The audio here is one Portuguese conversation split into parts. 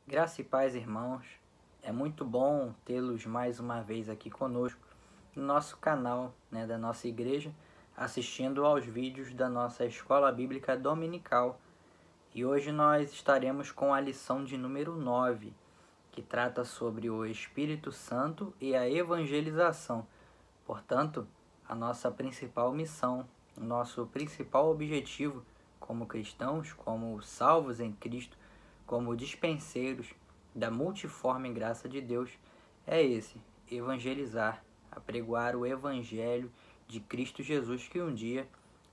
Graça e paz, irmãos. É muito bom tê-los mais uma vez aqui conosco no nosso canal, da nossa igreja, assistindo aos vídeos da nossa Escola Bíblica Dominical. E hoje nós estaremos com a lição de número 9, que trata sobre o Espírito Santo e a evangelização. Portanto, a nossa principal missão, o nosso principal objetivo como cristãos, como salvos em Cristo, como dispenseiros da multiforme graça de Deus, é esse: evangelizar, apregoar o Evangelho de Cristo Jesus que um dia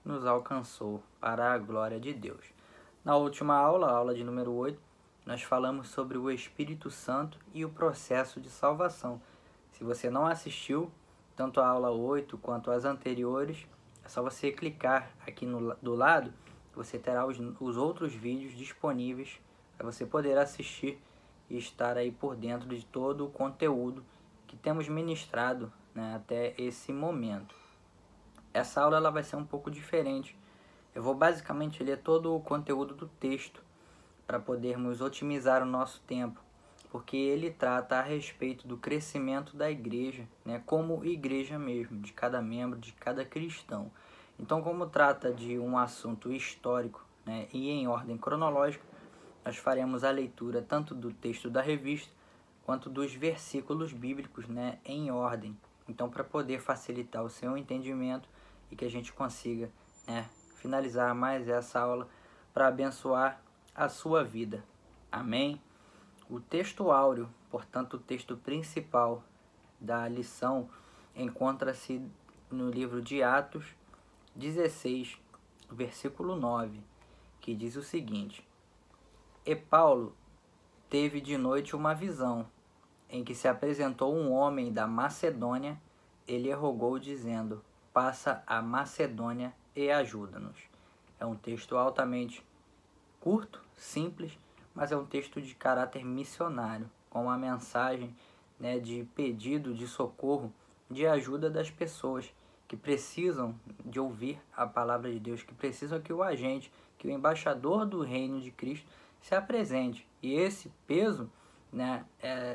nos alcançou para a glória de Deus. Na última aula, a aula de número 8, nós falamos sobre o Espírito Santo e o processo de salvação. Se você não assistiu tanto a aula 8 quanto as anteriores, é só você clicar aqui do lado, você terá os outros vídeos disponíveis para você poder assistir e estar aí por dentro de todo o conteúdo que temos ministrado, até esse momento. Essa aula ela vai ser um pouco diferente. Eu vou basicamente ler todo o conteúdo do texto para podermos otimizar o nosso tempo, porque ele trata a respeito do crescimento da igreja, como igreja mesmo, de cada membro, de cada cristão. Então, como trata de um assunto histórico, e em ordem cronológica, nós faremos a leitura tanto do texto da revista quanto dos versículos bíblicos, em ordem. Então, para poder facilitar o seu entendimento e que a gente consiga, finalizar mais essa aula para abençoar a sua vida. Amém? O texto áureo, portanto, o texto principal da lição, encontra-se no livro de Atos 16, versículo 9, que diz o seguinte: E Paulo teve de noite uma visão, em que se apresentou um homem da Macedônia, ele rogou dizendo: passa a Macedônia e ajuda-nos. É um texto altamente curto, simples, mas é um texto de caráter missionário, com uma mensagem, de pedido de socorro, de ajuda das pessoas que precisam de ouvir a palavra de Deus, que precisam que o agente, que o embaixador do reino de Cristo se apresente. E esse peso,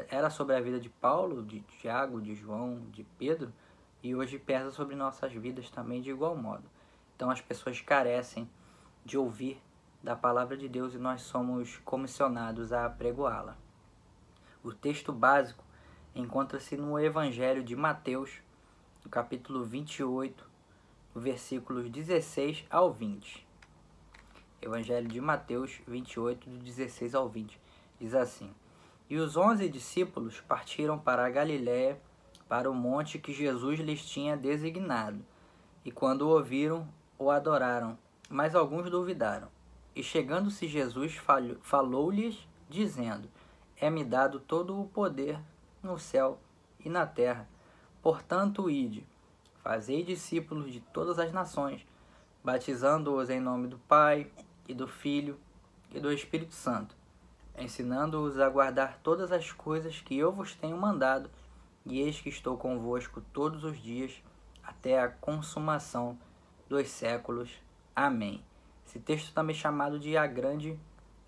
era sobre a vida de Paulo, de Tiago, de João, de Pedro, e hoje pesa sobre nossas vidas também de igual modo. Então as pessoas carecem de ouvir da palavra de Deus e nós somos comissionados a apregoá-la. O texto básico encontra-se no Evangelho de Mateus, no capítulo 28, versículos 16 ao 20. Evangelho de Mateus 28, do 16 ao 20, diz assim: E os 11 discípulos partiram para a Galiléia, para o monte que Jesus lhes tinha designado. E quando o ouviram, o adoraram, mas alguns duvidaram. E chegando-se Jesus, falou-lhes, dizendo: É-me dado todo o poder no céu e na terra. Portanto, ide, fazei discípulos de todas as nações, batizando-os em nome do Pai, e do Filho, e do Espírito Santo, ensinando-os a guardar todas as coisas que eu vos tenho mandado, e eis que estou convosco todos os dias, até a consumação dos séculos. Amém. Esse texto também é chamado de a grande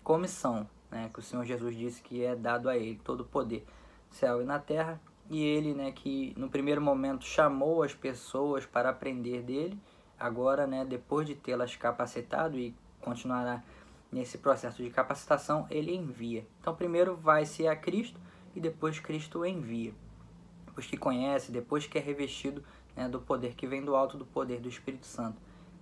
comissão, que o Senhor Jesus disse que é dado a ele todo o poder no céu e na terra, e ele, que no primeiro momento chamou as pessoas para aprender dele, agora, depois de tê-las capacitado e continuará nesse processo de capacitação, ele envia. Então primeiro vai-se a Cristo e depois Cristo envia. Depois que conhece, depois que é revestido, do poder que vem do alto, do poder do Espírito Santo.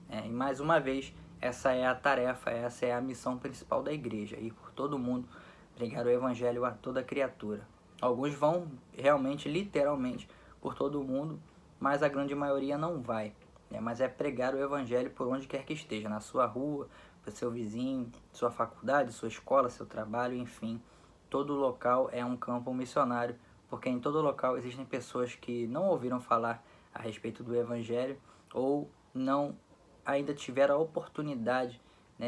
E mais uma vez, essa é a tarefa, essa é a missão principal da igreja, ir por todo mundo, pregar o evangelho a toda criatura. Alguns vão realmente, literalmente, por todo mundo, mas a grande maioria não vai. Mas é pregar o evangelho por onde quer que esteja, na sua rua, para o seu vizinho, sua faculdade, sua escola, seu trabalho, enfim. Todo local é um campo missionário, porque em todo local existem pessoas que não ouviram falar a respeito do evangelho ou não ainda tiveram a oportunidade,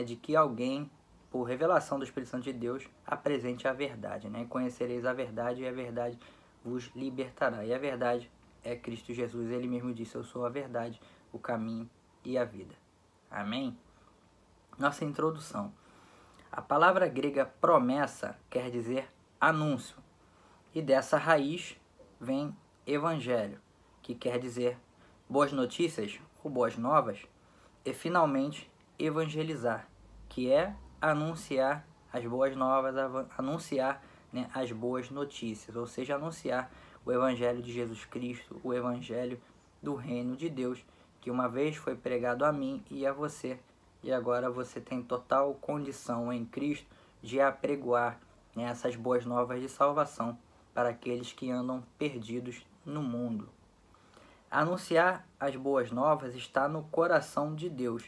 de que alguém, por revelação do Espírito Santo de Deus, apresente a verdade. Conhecereis a verdade e a verdade vos libertará. E a verdade é Cristo Jesus. Ele mesmo disse: eu sou a verdade, o caminho e a vida. Amém? Nossa introdução. A palavra grega promessa quer dizer anúncio, e dessa raiz vem evangelho, que quer dizer boas notícias ou boas novas, e finalmente evangelizar, que é anunciar as boas novas, anunciar, né, as boas notícias, ou seja, anunciar o evangelho de Jesus Cristo, o evangelho do reino de Deus, que uma vez foi pregado a mim e a você, e agora você tem total condição em Cristo de apregoar, né, essas boas novas de salvação para aqueles que andam perdidos no mundo. Anunciar as boas novas está no coração de Deus,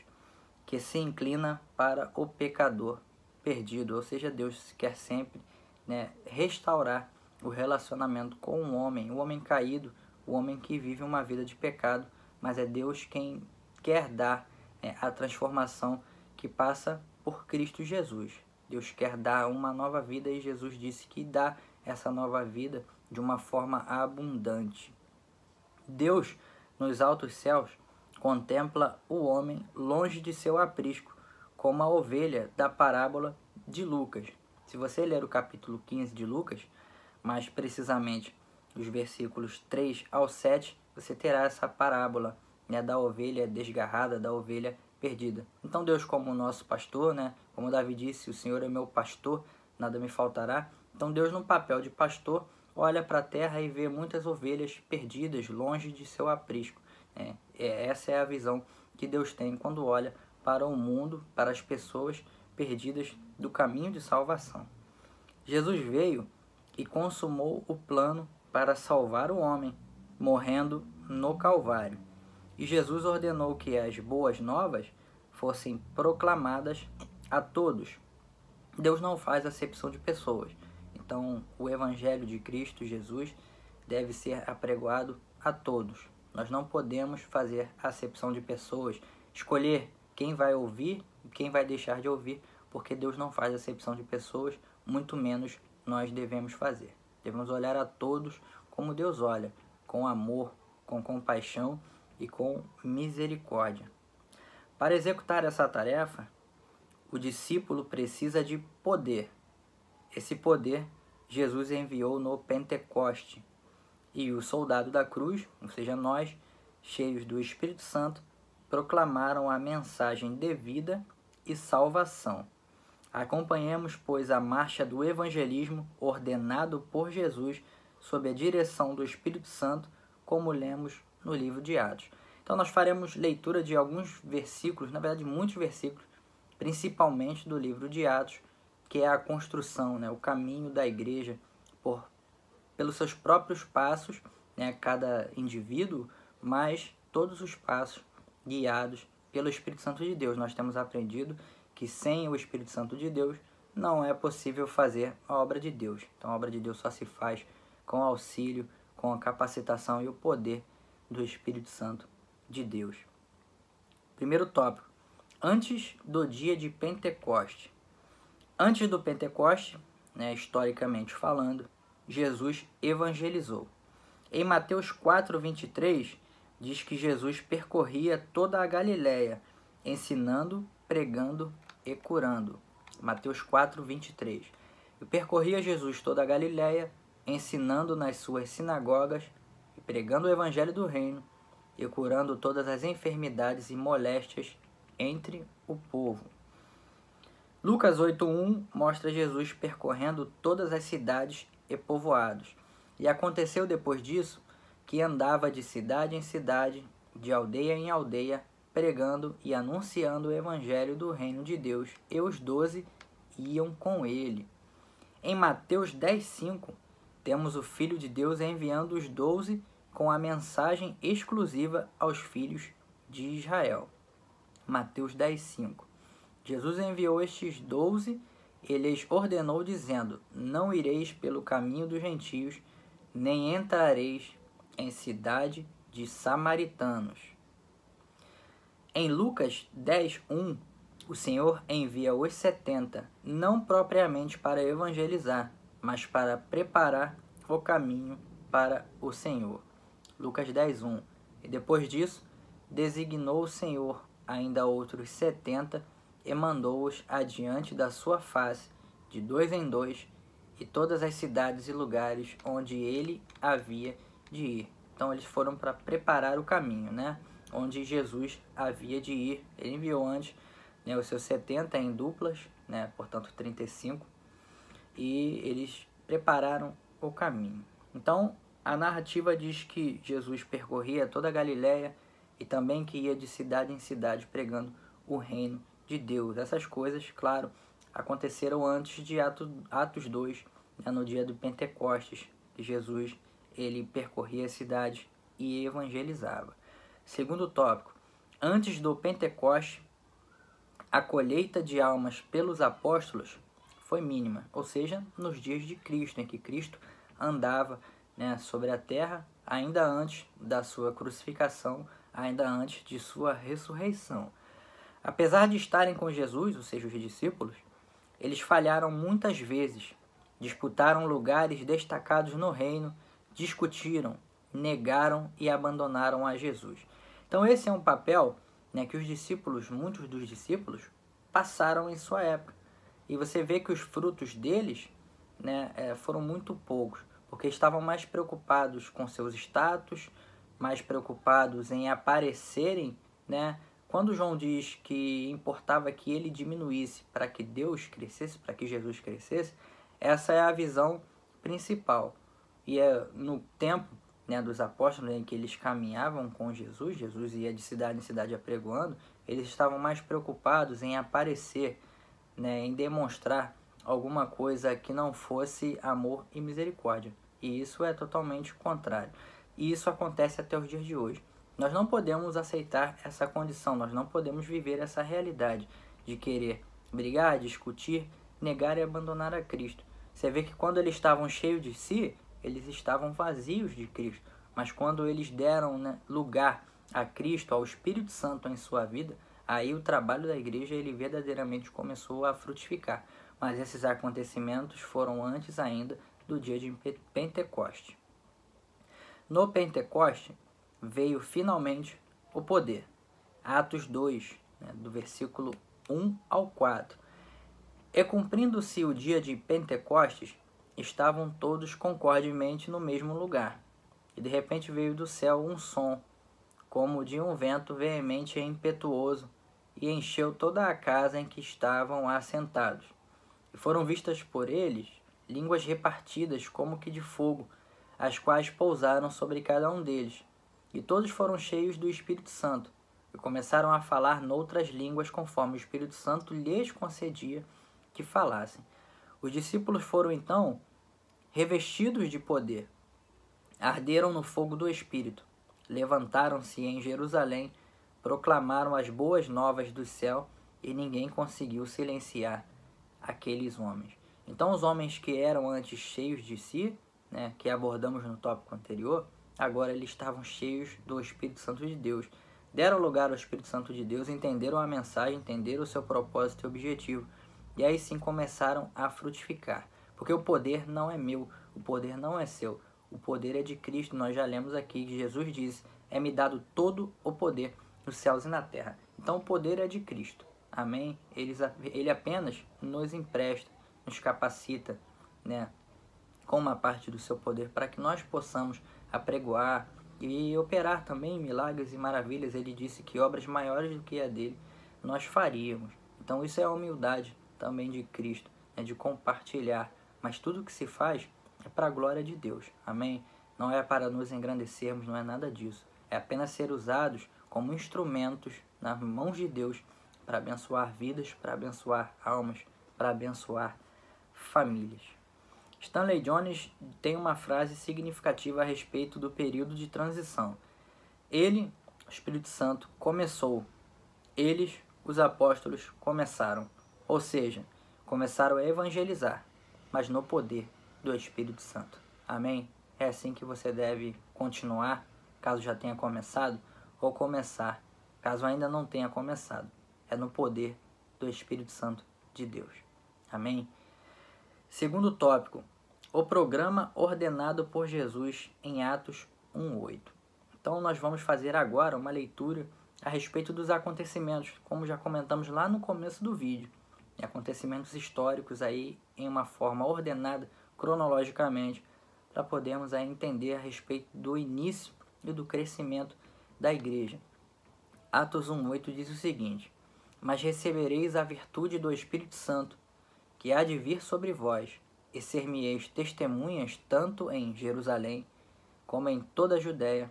que se inclina para o pecador perdido, ou seja, Deus quer sempre, né, restaurar o relacionamento com o homem caído, o homem que vive uma vida de pecado, mas é Deus quem quer dar, né, a transformação que passa por Cristo Jesus. Deus quer dar uma nova vida e Jesus disse que dá essa nova vida de uma forma abundante. Deus, nos altos céus, contempla o homem longe de seu aprisco, como a ovelha da parábola de Lucas. Se você ler o capítulo 15 de Lucas, mais precisamente os versículos 3 ao 7, você terá essa parábola, né, da ovelha desgarrada, da ovelha perdida. Então Deus, como nosso pastor, né, como Davi disse, o Senhor é meu pastor, nada me faltará. Então Deus, no papel de pastor, olha para a terra e vê muitas ovelhas perdidas, longe de seu aprisco. Essa é a visão que Deus tem quando olha para o mundo, para as pessoas perdidas do caminho de salvação. Jesus veio e consumou o plano para salvar o homem, morrendo no Calvário. E Jesus ordenou que as boas novas fossem proclamadas a todos. Deus não faz acepção de pessoas. Então, o Evangelho de Cristo Jesus deve ser apregoado a todos. Nós não podemos fazer acepção de pessoas, escolher quem vai ouvir e quem vai deixar de ouvir, porque Deus não faz acepção de pessoas, muito menos nós devemos fazer. Devemos olhar a todos como Deus olha, com amor, com compaixão e com misericórdia. Para executar essa tarefa, o discípulo precisa de poder. Esse poder Jesus enviou no Pentecoste. E o soldado da cruz, ou seja, nós, cheios do Espírito Santo, proclamaram a mensagem de vida e salvação. Acompanhemos, pois, a marcha do evangelismo ordenado por Jesus sob a direção do Espírito Santo, como lemos no livro de Atos. Então nós faremos leitura de alguns versículos, na verdade muitos versículos, principalmente do livro de Atos, que é a construção, né, o caminho da igreja pelos seus próprios passos, né, cada indivíduo, mas todos os passos guiados pelo Espírito Santo de Deus. Nós temos aprendido que sem o Espírito Santo de Deus não é possível fazer a obra de Deus. Então a obra de Deus só se faz com o auxílio, com a capacitação e o poder do Espírito Santo de Deus. Primeiro tópico: antes do dia de Pentecoste. Antes do Pentecoste, né, historicamente falando, Jesus evangelizou. Em Mateus 4:23, diz que Jesus percorria toda a Galiléia, ensinando, pregando e curando. Mateus 4:23. E percorria Jesus toda a Galiléia, ensinando nas suas sinagogas e pregando o evangelho do reino e curando todas as enfermidades e moléstias entre o povo. Lucas 8:1 mostra Jesus percorrendo todas as cidades e povoados. E aconteceu depois disso que andava de cidade em cidade, de aldeia em aldeia, pregando e anunciando o evangelho do reino de Deus, e os 12 iam com ele. Em Mateus 10:5, temos o Filho de Deus enviando os 12 com a mensagem exclusiva aos filhos de Israel. Mateus 10:5. Jesus enviou estes 12 e lhes ordenou, dizendo: não ireis pelo caminho dos gentios, nem entrareis em cidade de samaritanos. Em Lucas 10:1, o Senhor envia os 70, não propriamente para evangelizar, mas para preparar o caminho para o Senhor. Lucas 10:1. E depois disso, designou o Senhor ainda outros 70 e mandou-os adiante da sua face, de 2 em 2, e todas as cidades e lugares onde ele havia de ir. Então eles foram para preparar o caminho, né? Onde Jesus havia de ir. Ele enviou antes, né, os seus 70 em duplas, né? Portanto 35, e eles prepararam o caminho. Então a narrativa diz que Jesus percorria toda a Galiléia e também que ia de cidade em cidade pregando o reino de Deus. Essas coisas, claro, aconteceram antes de Atos 2, né, no dia do Pentecostes, que Jesus ele percorria a cidade e evangelizava. Segundo tópico, antes do Pentecoste, a colheita de almas pelos apóstolos foi mínima, ou seja, nos dias de Cristo, em que Cristo andava, né, sobre a terra, ainda antes da sua crucificação, ainda antes de sua ressurreição. Apesar de estarem com Jesus, ou seja, os discípulos, eles falharam muitas vezes, disputaram lugares destacados no reino, discutiram, negaram e abandonaram a Jesus. Então esse é um papel, né, que os discípulos, muitos dos discípulos, passaram em sua época. E você vê que os frutos deles, né, foram muito poucos, porque estavam mais preocupados com seus status, mais preocupados em aparecerem, né? Quando João diz que importava que ele diminuísse para que Deus crescesse, para que Jesus crescesse, essa é a visão principal. E é no tempo, né, dos apóstolos, em que eles caminhavam com Jesus, Jesus ia de cidade em cidade apregoando, eles estavam mais preocupados em aparecer, né, em demonstrar alguma coisa que não fosse amor e misericórdia. E isso é totalmente contrário. E isso acontece até os dias de hoje. Nós não podemos aceitar essa condição, nós não podemos viver essa realidade de querer brigar, discutir, negar e abandonar a Cristo. Você vê que quando eles estavam cheios de si, eles estavam vazios de Cristo. Mas quando eles deram, né, lugar a Cristo, ao Espírito Santo em sua vida, aí o trabalho da igreja ele verdadeiramente começou a frutificar. Mas esses acontecimentos foram antes ainda do dia de Pentecoste. No Pentecoste veio finalmente o poder. Atos 2, né, do versículo 1 ao 4. E cumprindo-se o dia de Pentecostes, estavam todos concordemente no mesmo lugar. E de repente veio do céu um som, como de um vento veemente e impetuoso, e encheu toda a casa em que estavam assentados. E foram vistas por eles línguas repartidas como que de fogo, as quais pousaram sobre cada um deles. E todos foram cheios do Espírito Santo, e começaram a falar noutras línguas conforme o Espírito Santo lhes concedia que falassem. Os discípulos foram então revestidos de poder, arderam no fogo do Espírito, levantaram-se em Jerusalém, proclamaram as boas novas do céu, e ninguém conseguiu silenciar aqueles homens. Então os homens que eram antes cheios de si, né, que abordamos no tópico anterior, agora eles estavam cheios do Espírito Santo de Deus. Deram lugar ao Espírito Santo de Deus, entenderam a mensagem, entenderam o seu propósito e objetivo. E aí sim começaram a frutificar. Porque o poder não é meu, o poder não é seu. O poder é de Cristo. Nós já lemos aqui que Jesus disse: é-me dado todo o poder nos céus e na terra. Então o poder é de Cristo. Amém? Ele apenas nos empresta, nos capacita, né, com uma parte do seu poder para que nós possamos apregoar e operar também milagres e maravilhas. Ele disse que obras maiores do que a dele nós faríamos. Então isso é a humildade também de Cristo, é de compartilhar. Mas tudo que se faz é para a glória de Deus. Amém? Não é para nos engrandecermos, não é nada disso. É apenas ser usados como instrumentos nas mãos de Deus para abençoar vidas, para abençoar almas, para abençoar famílias. Stanley Jones tem uma frase significativa a respeito do período de transição. Ele, o Espírito Santo, começou. Eles, os apóstolos, começaram. Ou seja, começaram a evangelizar, mas no poder do Espírito Santo. Amém? É assim que você deve continuar, caso já tenha começado, ou começar, caso ainda não tenha começado. É no poder do Espírito Santo de Deus. Amém? Segundo tópico, o programa ordenado por Jesus em Atos 1:8. Então nós vamos fazer agora uma leitura a respeito dos acontecimentos, como já comentamos lá no começo do vídeo. Acontecimentos históricos aí em uma forma ordenada, cronologicamente, para podermos aí entender a respeito do início e do crescimento da igreja. Atos 1:8 diz o seguinte: mas recebereis a virtude do Espírito Santo, que há de vir sobre vós, e ser-me-eis testemunhas tanto em Jerusalém, como em toda a Judéia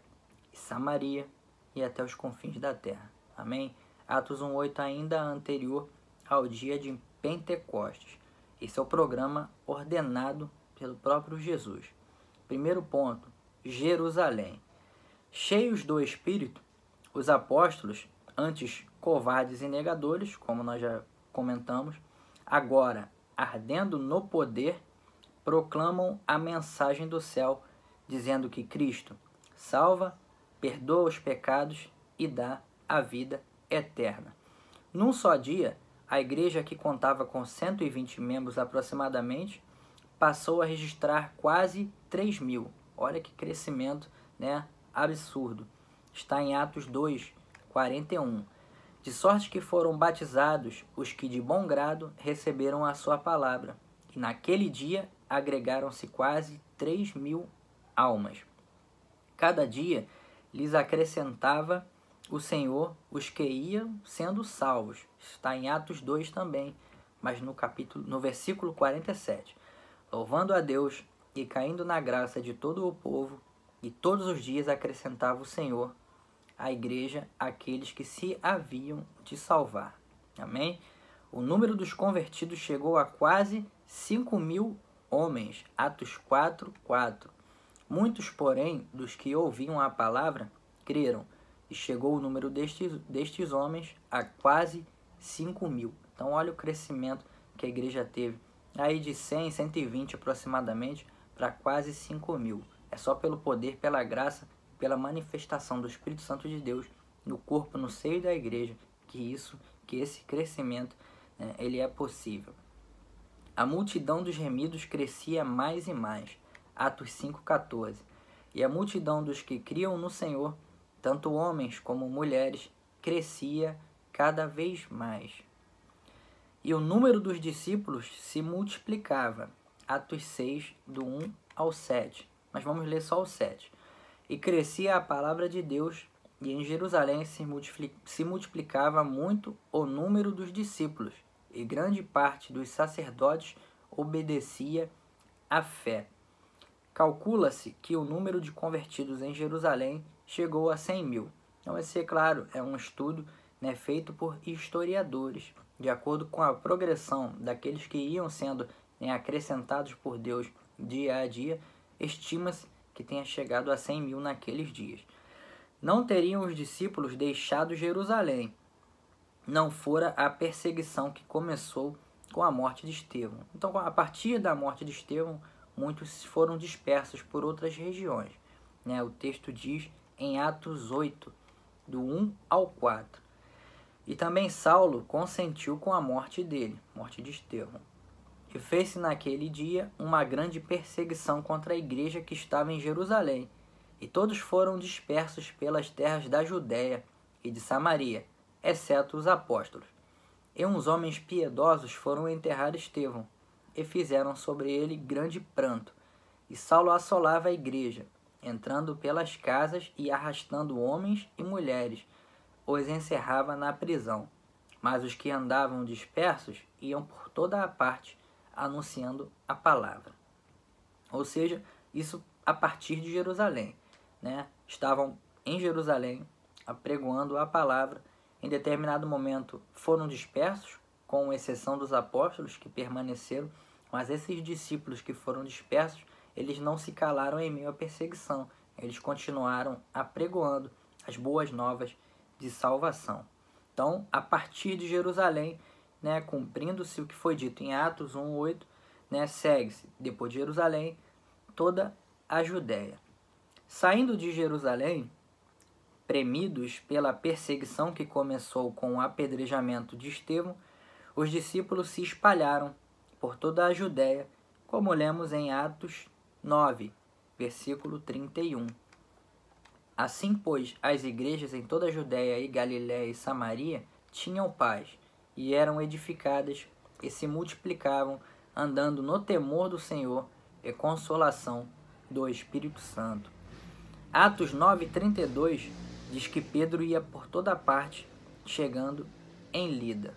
e Samaria e até os confins da terra. Amém? Atos 1:8 ainda anterior ao dia de Pentecostes. Esse é o programa ordenado pelo próprio Jesus. Primeiro ponto, Jerusalém. Cheios do Espírito, os apóstolos, antes covardes e negadores, como nós já comentamos, agora, ardendo no poder, proclamam a mensagem do céu, dizendo que Cristo salva, perdoa os pecados e dá a vida eterna. Num só dia, a igreja, que contava com 120 membros aproximadamente, passou a registrar quase 3.000. Olha que crescimento, né? Absurdo. Está em Atos 2:41. De sorte que foram batizados os que de bom grado receberam a sua palavra. E naquele dia agregaram-se quase 3.000 almas. Cada dia lhes acrescentava o Senhor os que iam sendo salvos. Está em Atos 2 também, mas no versículo 47. Louvando a Deus e caindo na graça de todo o povo, e todos os dias acrescentava o Senhor à igreja aqueles que se haviam de salvar. Amém? O número dos convertidos chegou a quase 5.000 homens. Atos 4:4. Muitos, porém, dos que ouviam a palavra, creram, e chegou o número destes homens a quase 5.000. Então, olha o crescimento que a igreja teve. Aí de 100, 120 aproximadamente, para quase 5.000. É só pelo poder, pela graça, pela manifestação do Espírito Santo de Deus no corpo, no seio da igreja, que esse crescimento, ele é possível. A multidão dos remidos crescia mais e mais. Atos 5:14. E a multidão dos que criam no Senhor, tanto homens como mulheres, crescia cada vez mais. E o número dos discípulos se multiplicava. Atos 6, do 1 ao 7. Mas vamos ler só o 7. E crescia a palavra de Deus, e em Jerusalém se multiplicava muito o número dos discípulos, e grande parte dos sacerdotes obedecia à fé. Calcula-se que o número de convertidos em Jerusalém chegou a 100.000. Então, esse, é claro, é um estudo, feito por historiadores. De acordo com a progressão daqueles que iam sendo acrescentados por Deus dia a dia, estima-se que tenha chegado a 100.000 naqueles dias. Não teriam os discípulos deixado Jerusalém, não fora a perseguição que começou com a morte de Estevão. Então, a partir da morte de Estevão, muitos foram dispersos por outras regiões. O texto diz em Atos 8, do 1 ao 4. E também Saulo consentiu com a morte dele, morte de Estevão. E fez-se naquele dia uma grande perseguição contra a igreja que estava em Jerusalém, e todos foram dispersos pelas terras da Judéia e de Samaria, exceto os apóstolos. E uns homens piedosos foram enterrar Estevão, e fizeram sobre ele grande pranto. E Saulo assolava a igreja, entrando pelas casas e arrastando homens e mulheres, os encerrava na prisão. Mas os que andavam dispersos iam por toda a parte, anunciando a palavra. Ou seja, isso a partir de Jerusalém. Estavam em Jerusalém, apregoando a palavra. Em determinado momento foram dispersos, com exceção dos apóstolos que permaneceram, mas esses discípulos que foram dispersos, eles não se calaram em meio à perseguição. Eles continuaram apregoando as boas novas de salvação. Então, a partir de Jerusalém, cumprindo-se o que foi dito em Atos 1:8, segue-se, depois de Jerusalém, toda a Judéia. Saindo de Jerusalém, premidos pela perseguição que começou com o apedrejamento de Estevão, os discípulos se espalharam por toda a Judéia, como lemos em Atos 9, versículo 31. Assim, pois, as igrejas em toda a Judéia e Galiléia e Samaria tinham paz, e eram edificadas e se multiplicavam, andando no temor do Senhor e consolação do Espírito Santo. Atos 9:32 diz que Pedro ia por toda parte, chegando em Lida.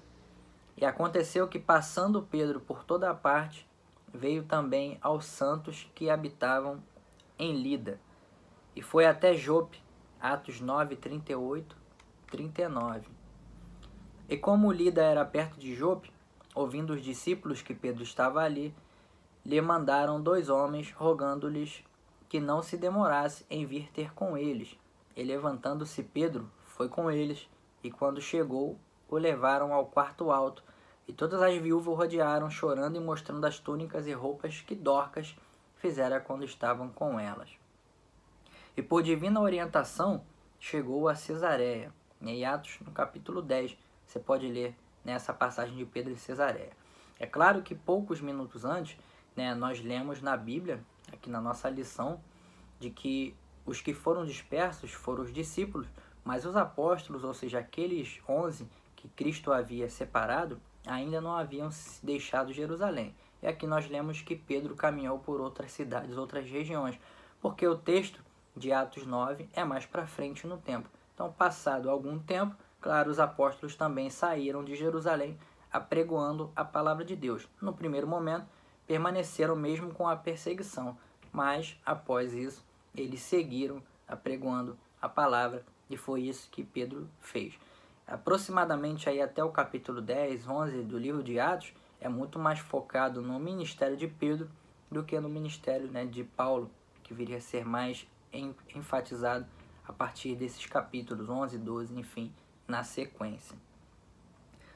E aconteceu que, passando Pedro por toda parte, veio também aos santos que habitavam em Lida, e foi até Jope. Atos 9:38, 39. E como Lida era perto de Jope, ouvindo os discípulos que Pedro estava ali, lhe mandaram 2 homens, rogando-lhes que não se demorasse em vir ter com eles. E levantando-se Pedro, foi com eles, e quando chegou, o levaram ao quarto alto, e todas as viúvas o rodearam, chorando e mostrando as túnicas e roupas que Dorcas fizera quando estavam com elas. E por divina orientação, chegou a Cesareia. Em Atos, no capítulo 10, você pode ler nessa passagem de Pedro em Cesareia. É claro que poucos minutos antes, nós lemos na Bíblia, aqui na nossa lição, de que os que foram dispersos foram os discípulos, mas os apóstolos, ou seja, aqueles 11 que Cristo havia separado, ainda não haviam deixado Jerusalém. E aqui nós lemos que Pedro caminhou por outras cidades, outras regiões, porque o texto de Atos 9 é mais para frente no tempo. Então, passado algum tempo, claro, os apóstolos também saíram de Jerusalém apregoando a palavra de Deus. No primeiro momento, permaneceram mesmo com a perseguição, mas após isso, eles seguiram apregoando a palavra, e foi isso que Pedro fez. Aproximadamente aí até o capítulo 10, 11 do livro de Atos, é muito mais focado no ministério de Pedro do que no ministério de Paulo, que viria a ser mais enfatizado a partir desses capítulos 11, 12, enfim, na sequência.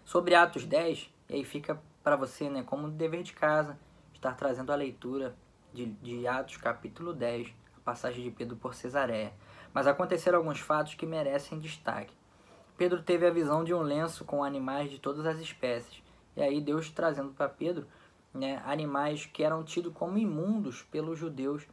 Sobre Atos 10, e aí fica para você como dever de casa, estar trazendo a leitura de Atos capítulo 10, a passagem de Pedro por Cesareia. Mas aconteceram alguns fatos que merecem destaque. Pedro teve a visão de um lenço com animais de todas as espécies. E aí Deus trazendo para Pedro animais que eram tidos como imundos pelos judeus,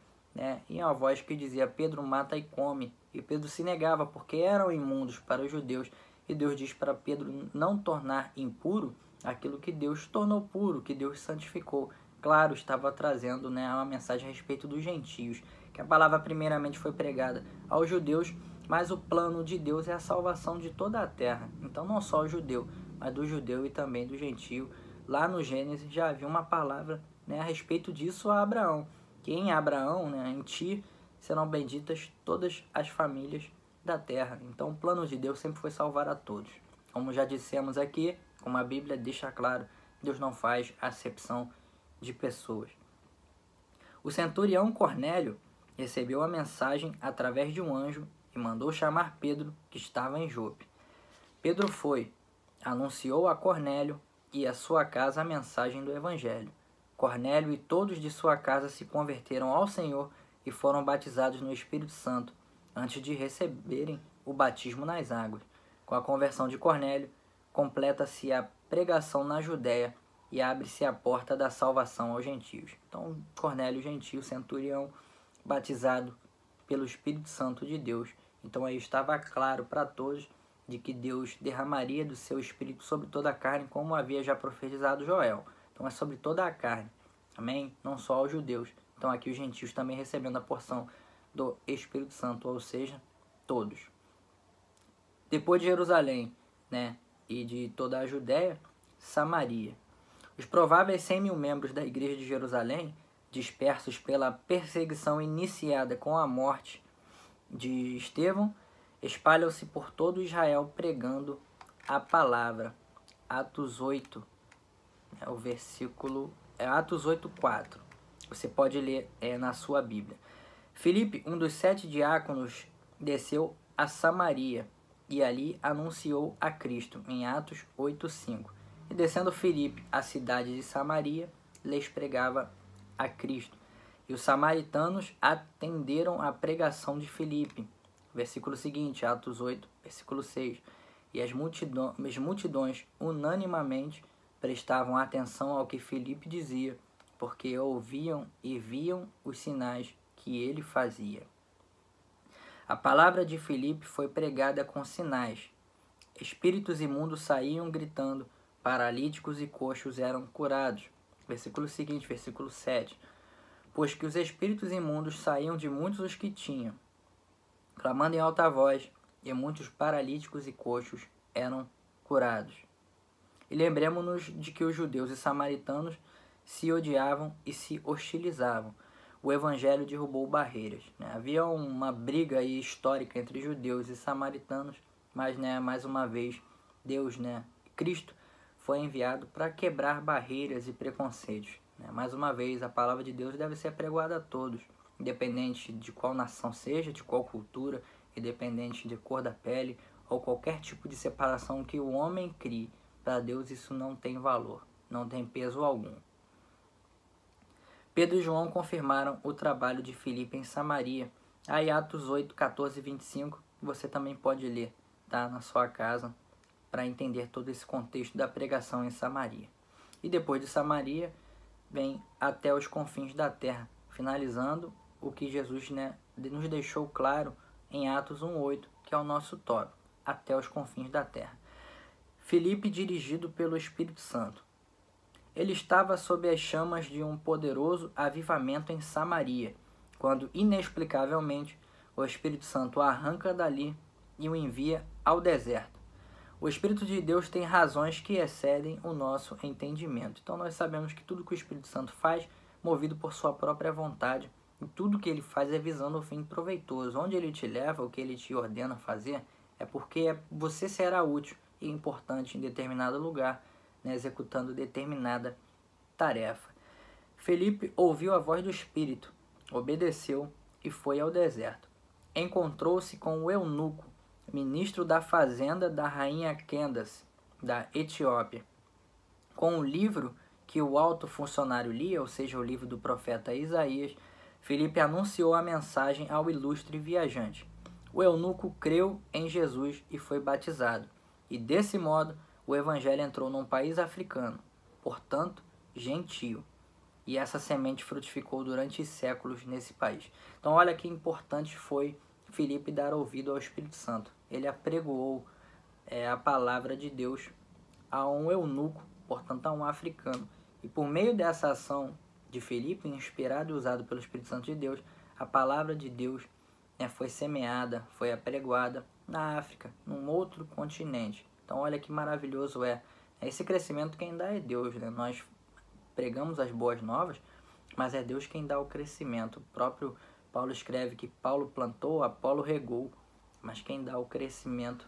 e uma voz que dizia: Pedro, mata e come. E Pedro se negava porque eram imundos para os judeus. E Deus diz para Pedro não tornar impuro aquilo que Deus tornou puro, que Deus santificou. Claro, estava trazendo uma mensagem a respeito dos gentios, que a palavra primeiramente foi pregada aos judeus, mas o plano de Deus é a salvação de toda a terra. Então não só o judeu, mas do judeu e também do gentio. Lá no Gênesis já havia uma palavra a respeito disso a Abraão, que em Abraão, em ti, serão benditas todas as famílias da terra. Então o plano de Deus sempre foi salvar a todos. Como já dissemos aqui, como a Bíblia deixa claro, Deus não faz acepção de pessoas. O centurião Cornélio recebeu a mensagem através de um anjo e mandou chamar Pedro, que estava em Jope. Pedro foi, anunciou a Cornélio e a sua casa a mensagem do Evangelho. Cornélio e todos de sua casa se converteram ao Senhor e foram batizados no Espírito Santo, antes de receberem o batismo nas águas. Com a conversão de Cornélio, completa-se a pregação na Judéia e abre-se a porta da salvação aos gentios. Então, Cornélio, gentio, centurião, batizado pelo Espírito Santo de Deus. Então, aí estava claro para todos de que Deus derramaria do seu Espírito sobre toda a carne, como havia já profetizado Joel. Então, é sobre toda a carne. Amém? Não só aos judeus. Então, aqui os gentios também recebendo a porção do Espírito Santo, ou seja, todos. Depois de Jerusalém, e de toda a Judéia, Samaria. Os prováveis 100.000 membros da igreja de Jerusalém, dispersos pela perseguição iniciada com a morte de Estevão, espalham-se por todo Israel pregando a palavra. Atos 8, o versículo Atos 8:4. Você pode ler na sua Bíblia. Filipe, um dos 7 diáconos, desceu a Samaria e ali anunciou a Cristo, em Atos 8:5. E descendo Filipe à cidade de Samaria, lhes pregava a Cristo. E os samaritanos atenderam à pregação de Filipe. Versículo seguinte, Atos 8, versículo 6. E as multidões unanimamente prestavam atenção ao que Filipe dizia, porque ouviam e viam os sinais que ele fazia. A palavra de Filipe foi pregada com sinais. Espíritos imundos saíam gritando, paralíticos e coxos eram curados. Versículo seguinte, versículo 7. Pois que os espíritos imundos saíam de muitos os que tinham, clamando em alta voz, e muitos paralíticos e coxos eram curados. E lembremos-nos de que os judeus e samaritanos se odiavam e se hostilizavam. O evangelho derrubou barreiras. Havia uma briga aí histórica entre judeus e samaritanos, mas mais uma vez Deus, Cristo, foi enviado para quebrar barreiras e preconceitos. Mais uma vez, a palavra de Deus deve ser apregoada a todos, independente de qual nação seja, de qual cultura, independente de cor da pele ou qualquer tipo de separação que o homem crie. Para Deus isso não tem valor, não tem peso algum. Pedro e João confirmaram o trabalho de Filipe em Samaria. Aí Atos 8, 14 e 25, você também pode ler, tá, na sua casa, para entender todo esse contexto da pregação em Samaria. E depois de Samaria, vem até os confins da terra, finalizando o que Jesus nos deixou claro em Atos 1,8, que é o nosso tópico, até os confins da terra. Filipe, dirigido pelo Espírito Santo. Ele estava sob as chamas de um poderoso avivamento em Samaria, quando, inexplicavelmente, o Espírito Santo o arranca dali e o envia ao deserto. O Espírito de Deus tem razões que excedem o nosso entendimento. Então nós sabemos que tudo que o Espírito Santo faz, movido por sua própria vontade, e tudo que ele faz é visando o fim proveitoso. Onde ele te leva, o que ele te ordena fazer, é porque você será útil e importante em determinado lugar, executando determinada tarefa. Filipe ouviu a voz do Espírito, obedeceu e foi ao deserto. Encontrou-se com o eunuco, ministro da fazenda da rainha Candace, da Etiópia. Com o livro que o alto funcionário lia, ou seja, o livro do profeta Isaías, Filipe anunciou a mensagem ao ilustre viajante. O eunuco creu em Jesus e foi batizado, e desse modo o evangelho entrou num país africano, portanto, gentio. E essa semente frutificou durante séculos nesse país. Então olha que importante foi Filipe dar ouvido ao Espírito Santo. Ele apregoou a palavra de Deus a um eunuco, portanto a um africano. E por meio dessa ação de Filipe, inspirado e usado pelo Espírito Santo de Deus, a palavra de Deus foi semeada, foi apregoada na África, num outro continente. Então olha que maravilhoso é. Esse crescimento quem dá é Deus. Nós pregamos as boas novas, mas é Deus quem dá o crescimento. O próprio Paulo escreve que Paulo plantou, Apolo regou, mas quem dá o crescimento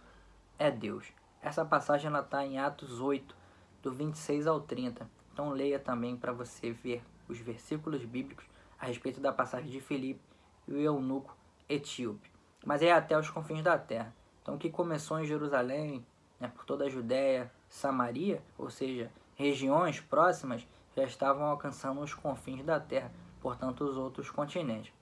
é Deus. Essa passagem está em Atos 8, do 26 ao 30. Então leia também para você ver os versículos bíblicos a respeito da passagem de Filipe e o eunuco etíope. Mas é até os confins da terra. Então o que começou em Jerusalém, por toda a Judéia, Samaria, ou seja, regiões próximas, já estavam alcançando os confins da terra, portanto os outros continentes.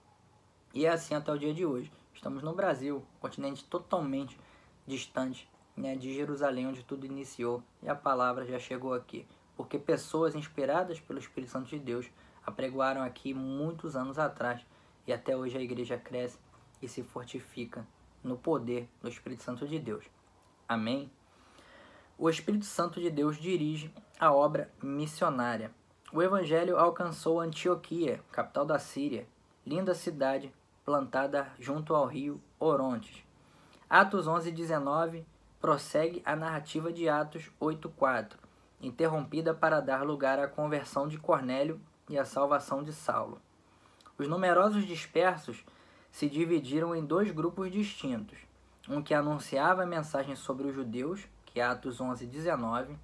E é assim até o dia de hoje. Estamos no Brasil, continente totalmente distante de Jerusalém, onde tudo iniciou, e a palavra já chegou aqui. Porque pessoas inspiradas pelo Espírito Santo de Deus apregoaram aqui muitos anos atrás, e até hoje a igreja cresce e se fortifica no poder do Espírito Santo de Deus. Amém? O Espírito Santo de Deus dirige a obra missionária. O Evangelho alcançou Antioquia, capital da Síria, linda cidade plantada junto ao rio Orontes. Atos 11:19 prossegue a narrativa de Atos 8:4, interrompida para dar lugar à conversão de Cornélio e à salvação de Saulo. Os numerosos dispersos se dividiram em dois grupos distintos, um que anunciava a mensagem sobre os judeus, que é Atos 11:19,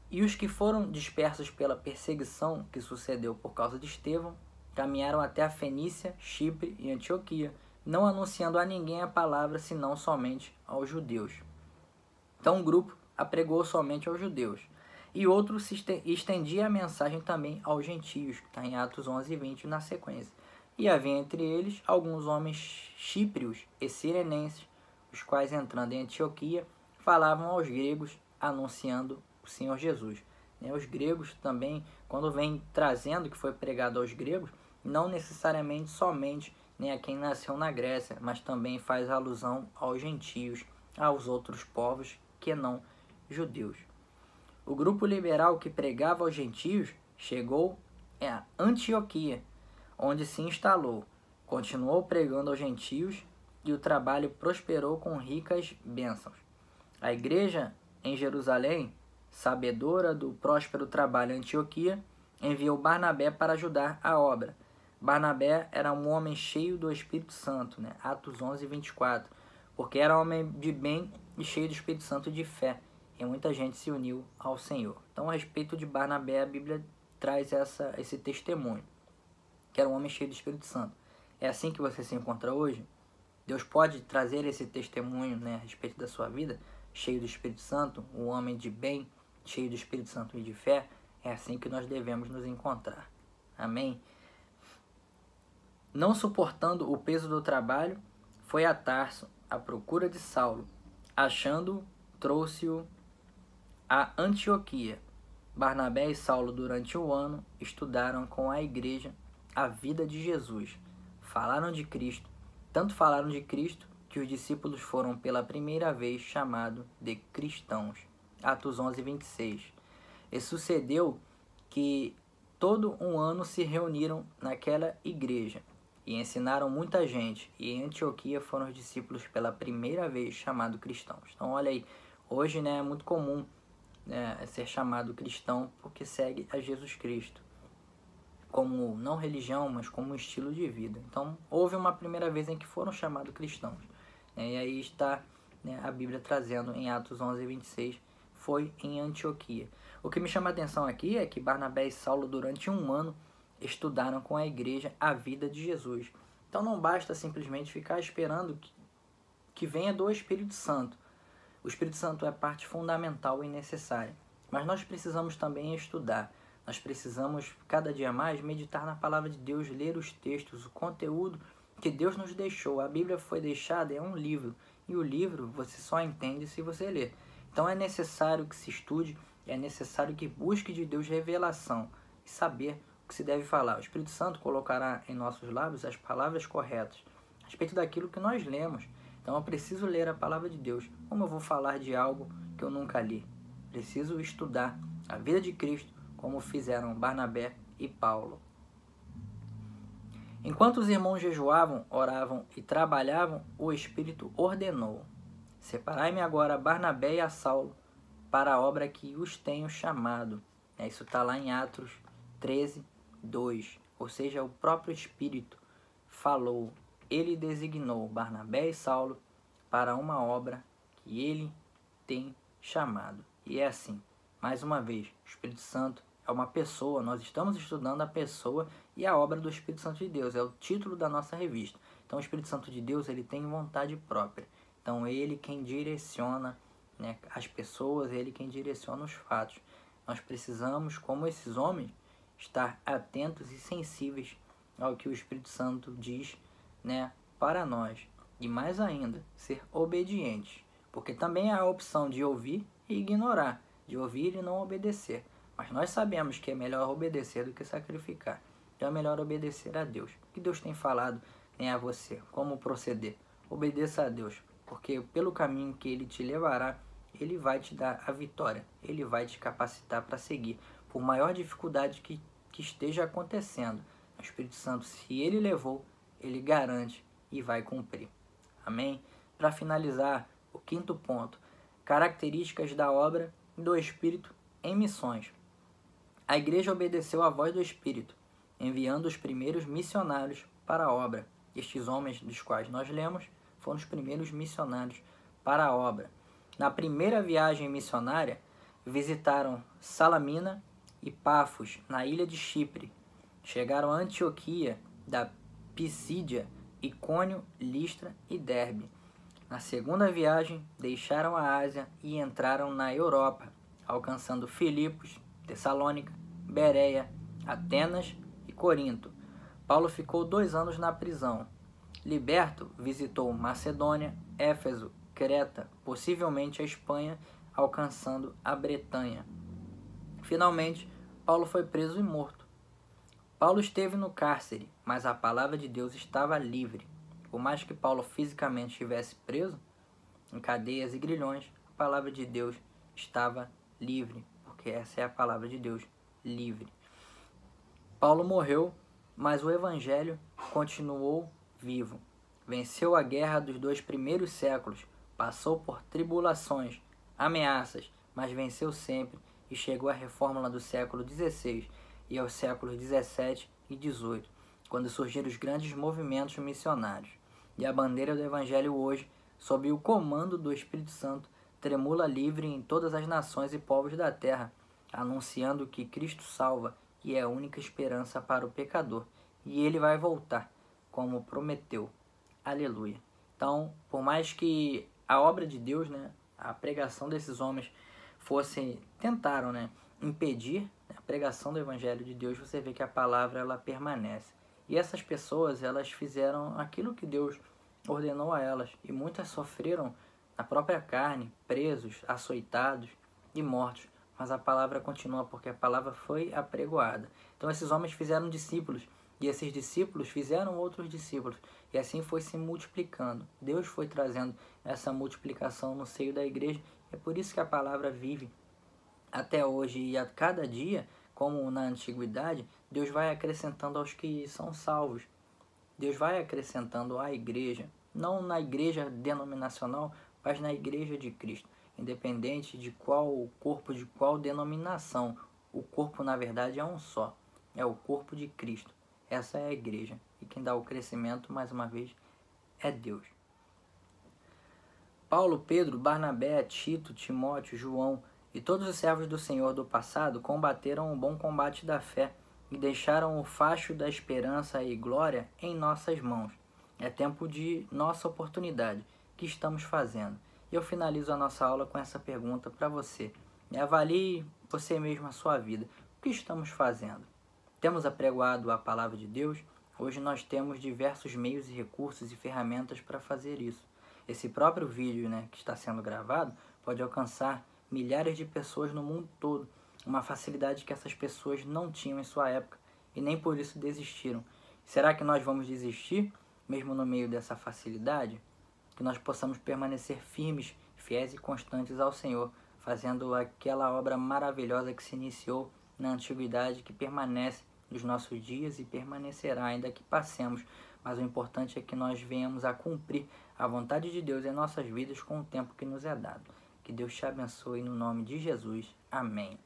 e os que foram dispersos pela perseguição que sucedeu por causa de Estevão, caminharam até a Fenícia, Chipre e Antioquia, não anunciando a ninguém a palavra, senão somente aos judeus. Então um grupo apregou somente aos judeus, e outro se estendia a mensagem também aos gentios, que está em Atos 11:20 na sequência. E havia entre eles alguns homens chíprios e sirenenses, os quais, entrando em Antioquia, falavam aos gregos, anunciando o Senhor Jesus. Os gregos também, quando vem trazendo o que foi pregado aos gregos, não necessariamente somente nem a quem nasceu na Grécia, mas também faz alusão aos gentios, aos outros povos que não judeus. O grupo liberal que pregava aos gentios chegou a Antioquia, onde se instalou, continuou pregando aos gentios e o trabalho prosperou com ricas bênçãos. A igreja em Jerusalém, sabedora do próspero trabalho em Antioquia, enviou Barnabé para ajudar a obra. Barnabé era um homem cheio do Espírito Santo, né? Atos 11, 24, porque era um homem de bem e cheio do Espírito Santo e de fé, e muita gente se uniu ao Senhor. Então, a respeito de Barnabé, a Bíblia traz esse testemunho, que era um homem cheio do Espírito Santo. É assim que você se encontra hoje? Deus pode trazer esse testemunho, né, a respeito da sua vida, cheio do Espírito Santo, um homem de bem, cheio do Espírito Santo e de fé? É assim que nós devemos nos encontrar. Amém? Não suportando o peso do trabalho, foi a Tarso à procura de Saulo. Achando-o, trouxe-o a Antioquia. Barnabé e Saulo, durante o ano, estudaram com a igreja a vida de Jesus. Falaram de Cristo. Tanto falaram de Cristo que os discípulos foram pela primeira vez chamados de cristãos. Atos 11, 26. E sucedeu que todo um ano se reuniram naquela igreja e ensinaram muita gente. E em Antioquia foram os discípulos pela primeira vez chamados cristãos. Então, olha aí, hoje, né, é muito comum, né, ser chamado cristão porque segue a Jesus Cristo, como não religião, mas como estilo de vida. Então, houve uma primeira vez em que foram chamados cristãos, né? E aí está, né, a Bíblia trazendo em Atos 11, 26, foi em Antioquia. O que me chama a atenção aqui é que Barnabé e Saulo, durante um ano, estudaram com a igreja a vida de Jesus. Então, não basta simplesmente ficar esperando que venha do Espírito Santo. O Espírito Santo é parte fundamental e necessária, mas nós precisamos também estudar. Nós precisamos, cada dia mais, meditar na palavra de Deus, ler os textos, o conteúdo que Deus nos deixou. A Bíblia foi deixada, é um livro, e o livro você só entende se você ler. Então é necessário que se estude, é necessário que busque de Deus revelação e saber o que se deve falar. O Espírito Santo colocará em nossos lábios as palavras corretas a respeito daquilo que nós lemos. Então eu preciso ler a palavra de Deus. Como eu vou falar de algo que eu nunca li? Preciso estudar a vida de Cristo, como fizeram Barnabé e Paulo. Enquanto os irmãos jejuavam, oravam e trabalhavam, o Espírito ordenou: separai-me agora Barnabé e a Saulo para a obra que os tenho chamado. Isso está lá em Atos 13, 2. Ou seja, o próprio Espírito falou. Ele designou Barnabé e Saulo para uma obra que ele tem chamado. E é assim, mais uma vez, o Espírito Santo é uma pessoa. Nós estamos estudando a pessoa e a obra do Espírito Santo de Deus. É o título da nossa revista. Então, o Espírito Santo de Deus, ele tem vontade própria. Então, ele quem direciona, né, as pessoas, ele quem direciona os fatos. Nós precisamos, como esses homens, estar atentos e sensíveis ao que o Espírito Santo diz, né, para nós. E mais ainda, ser obedientes. Porque também há a opção de ouvir e ignorar, de ouvir e não obedecer. Mas nós sabemos que é melhor obedecer do que sacrificar. Então é melhor obedecer a Deus. O que Deus tem falado, né, a você? Como proceder? Obedeça a Deus. Porque pelo caminho que Ele te levará, Ele vai te dar a vitória. Ele vai te capacitar para seguir. Por maior dificuldade que esteja acontecendo, o Espírito Santo, se Ele levou, Ele garante e vai cumprir. Amém? Para finalizar, o quinto ponto. Características da obra do Espírito em missões. A igreja obedeceu à voz do Espírito, enviando os primeiros missionários para a obra. Estes homens dos quais nós lemos foram os primeiros missionários para a obra. Na primeira viagem missionária, visitaram Salamina e Pafos, na ilha de Chipre. Chegaram a Antioquia da Pisídia, Icônio, Listra e Derbe. Na segunda viagem, deixaram a Ásia e entraram na Europa, alcançando Filipos, Tessalônica, Bereia, Atenas e Corinto. Paulo ficou 2 anos na prisão. Liberto, visitou Macedônia, Éfeso, Creta, possivelmente a Espanha, alcançando a Bretanha. Finalmente, Paulo foi preso e morto. Paulo esteve no cárcere, mas a palavra de Deus estava livre. Por mais que Paulo fisicamente estivesse preso, em cadeias e grilhões, a palavra de Deus estava livre, porque essa é a palavra de Deus, livre. Paulo morreu, mas o evangelho continuou vivo. Venceu a guerra dos 2 primeiros séculos, passou por tribulações, ameaças, mas venceu sempre e chegou à reforma do século XVI e aos séculos XVII e XVIII, quando surgiram os grandes movimentos missionários. E a bandeira do evangelho hoje, sob o comando do Espírito Santo, tremula livre em todas as nações e povos da terra, anunciando que Cristo salva e é a única esperança para o pecador. E ele vai voltar, como prometeu. Aleluia. Então, por mais que a obra de Deus, né, a pregação desses homens tentaram, né, impedir a pregação do evangelho de Deus, você vê que a palavra ela permanece. E essas pessoas, elas fizeram aquilo que Deus ordenou a elas, e muitas sofreram na própria carne, presos, açoitados e mortos. Mas a palavra continua, porque a palavra foi apregoada. Então esses homens fizeram discípulos, e esses discípulos fizeram outros discípulos, e assim foi se multiplicando. Deus foi trazendo essa multiplicação no seio da igreja, é por isso que a palavra vive até hoje, e a cada dia, como na antiguidade, Deus vai acrescentando aos que são salvos. Deus vai acrescentando à igreja, não na igreja denominacional, mas na igreja de Cristo, independente de qual corpo, de qual denominação. O corpo, na verdade, é um só, é o corpo de Cristo. Essa é a igreja, e quem dá o crescimento, mais uma vez, é Deus. Paulo, Pedro, Barnabé, Tito, Timóteo, João e todos os servos do Senhor do passado combateram o bom combate da fé e deixaram o facho da esperança e glória em nossas mãos. É tempo de nossa oportunidade. O que estamos fazendo? E eu finalizo a nossa aula com essa pergunta para você. Avalie você mesmo a sua vida. O que estamos fazendo? Temos apregoado a palavra de Deus? Hoje nós temos diversos meios e recursos e ferramentas para fazer isso. Esse próprio vídeo, né, que está sendo gravado pode alcançar milhares de pessoas no mundo todo, uma facilidade que essas pessoas não tinham em sua época e nem por isso desistiram. Será que nós vamos desistir, mesmo no meio dessa facilidade? Que nós possamos permanecer firmes, fiéis e constantes ao Senhor, fazendo aquela obra maravilhosa que se iniciou na antiguidade, que permanece nos nossos dias e permanecerá ainda que passemos. Mas o importante é que nós venhamos a cumprir a vontade de Deus em nossas vidas com o tempo que nos é dado. Que Deus te abençoe no nome de Jesus. Amém.